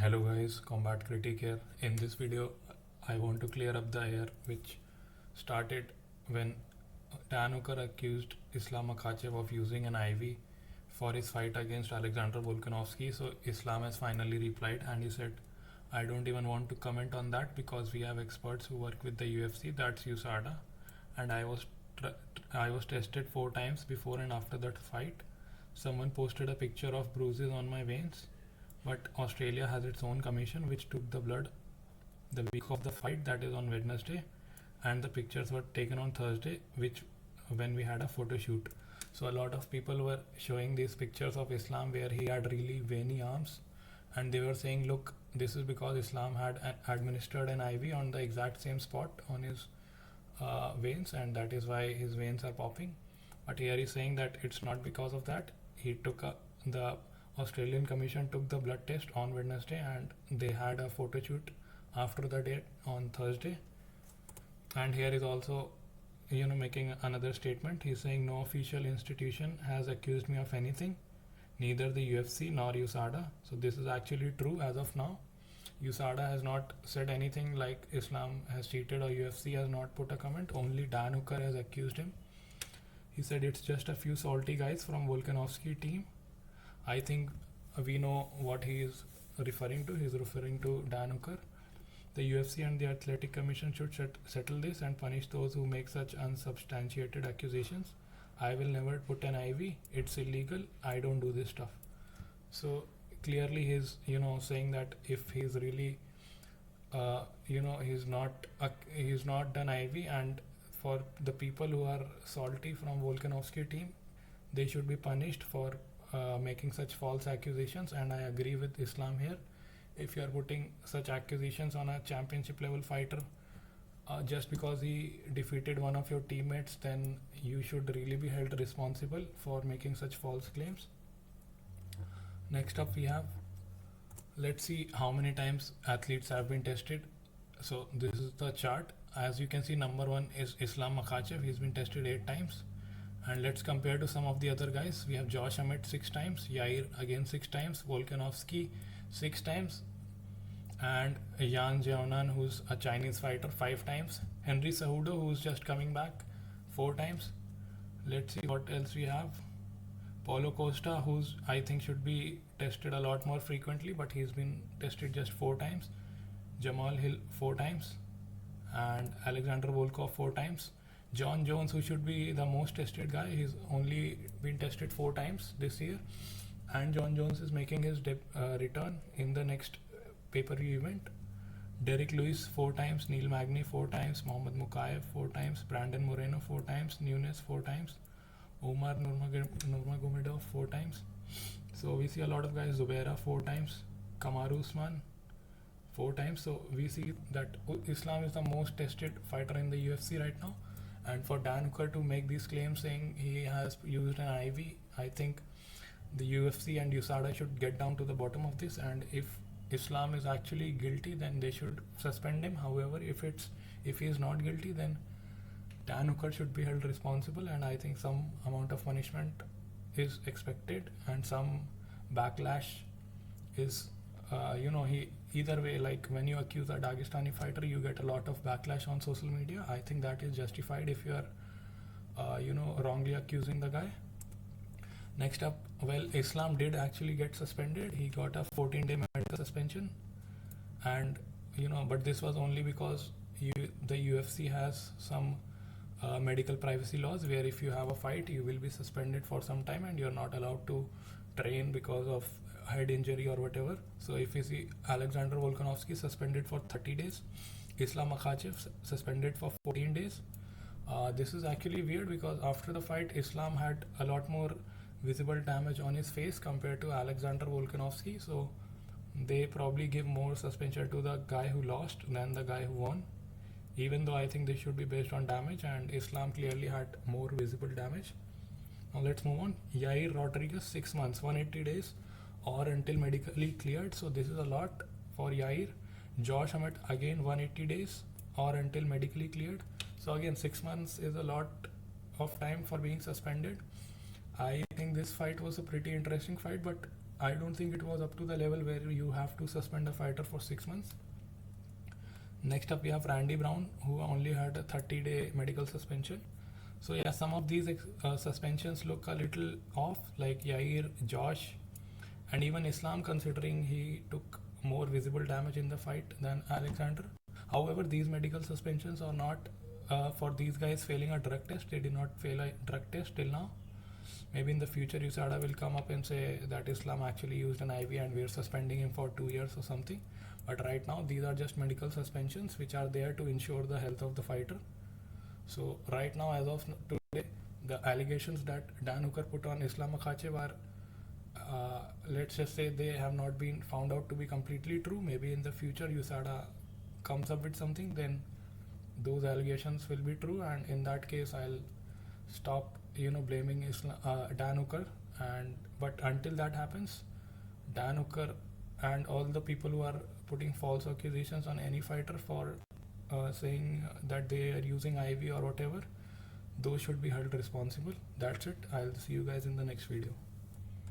Hello guys, Combat Critic here. In this video, I want to clear up the air which started when Dan Hooker accused Islam Makhachev of using an IV for his fight against Alexander Volkanovski. So Islam has finally replied and he said, I don't even want to comment on that because we have experts who work with the UFC, that's USADA, and I was tested 4 times before and after that fight. Someone posted a picture of bruises on my veins, but Australia has its own commission which took the blood the week of the fight, that is on Wednesday, and the pictures were taken on Thursday, which when we had a photo shoot. So a lot of people were showing these pictures of Islam where he had really veiny arms, and they were saying, look, this is because Islam had administered an IV on the exact same spot on his veins, and that is why his veins are popping. But here he's saying that it's not because of that. The Australian Commission took the blood test on Wednesday and they had a photo shoot after the date on Thursday. And here is also making another statement. He's saying no official institution has accused me of anything, neither the UFC nor USADA. So this is actually true as of now. USADA has not said anything like Islam has cheated, or UFC has not put a comment. Only Dan Hooker has accused him. He said it's just a few salty guys from Volkanovski team. I think we know what he is referring to. He is referring to Dan Hooker. The UFC and the Athletic Commission should settle this and punish those who make such unsubstantiated accusations. I will never put an IV. It's illegal. I don't do this stuff. So clearly he's saying that if he's really he's not done IV, and for the people who are salty from Volkanovski team, they should be punished for making such false accusations. And I agree with Islam here. If you are putting such accusations on a championship level fighter just because he defeated one of your teammates, then you should really be held responsible for making such false claims. Next up we have, let's see how many times athletes have been tested. So this is the chart. As you can see, number 1 is Islam Makhachev. He's been tested 8 times. And let's compare to some of the other guys. We have Josh Emmett 6 times, Yair again 6 times, Volkanovski 6 times, and Yan Xiaonan, who's a Chinese fighter, 5 times, Henry Cejudo, who's just coming back, 4 times. Let's see what else we have. Paulo Costa, who's I think should be tested a lot more frequently, but he's been tested just 4 times. Jamal Hill 4 times, and Alexander Volkov 4 times. John Jones, who should be the most tested guy, he's only been tested 4 times this year, and John Jones is making his return in the next pay-per-view event. Derek Lewis 4 times, Neil Magny 4 times, Mohamed Mukayev 4 times, Brandon Moreno 4 times, Nunes 4 times, Omar Nurmagomedov 4 times. So we see a lot of guys. Zubaira 4 times, Kamaru Usman 4 times. So we see that Islam is the most tested fighter in the UFC right now. And for Dan Hooker to make these claims saying he has used an IV, I think the UFC and USADA should get down to the bottom of this. And if Islam is actually guilty, then they should suspend him. However, if he is not guilty, then Dan Hooker should be held responsible, and I think some amount of punishment is expected, and some backlash is he either way, like when you accuse a Dagestani fighter, you get a lot of backlash on social media. I think that is justified if you are wrongly accusing the guy. Next up, well, Islam did actually get suspended. He got a 14-day medical suspension, and but this was only because the UFC has some medical privacy laws where if you have a fight, you will be suspended for some time and you're not allowed to train because of head injury or whatever. So if you see Alexander Volkanovski suspended for 30 days, Islam Makhachev suspended for 14 days. This is actually weird because after the fight, Islam had a lot more visible damage on his face compared to Alexander Volkanovski. So they probably give more suspension to the guy who lost than the guy who won, even though I think they should be based on damage, and Islam clearly had more visible damage. Now let's move on. Yair Rodriguez 6 months, 180 days, or until medically cleared. So this is a lot for Yair. Josh Emmett again 180 days or until medically cleared. So again 6 months is a lot of time for being suspended. I think this fight was a pretty interesting fight, but I don't think it was up to the level where you have to suspend a fighter for 6 months. Next up, we have Randy Brown, who only had a 30-day medical suspension. So yeah, some of these suspensions look a little off, like Yair, Josh, and even Islam, considering he took more visible damage in the fight than Alexander. However, these medical suspensions are not for these guys failing a drug test. They did not fail a drug test till now. Maybe in the future, USADA will come up and say that Islam actually used an IV and we're suspending him for 2 years or something. But right now, these are just medical suspensions which are there to ensure the health of the fighter. So right now, as of today, the allegations that Dan Hooker put on Islam Makhachev are, let's just say, they have not been found out to be completely true. Maybe in the future, USADA comes up with something, then those allegations will be true, and in that case, I'll stop, blaming Dan Hooker. But until that happens, Dan Hooker and all the people who are putting false accusations on any fighter for saying that they are using IV or whatever, those should be held responsible. That's it. I'll see you guys in the next video.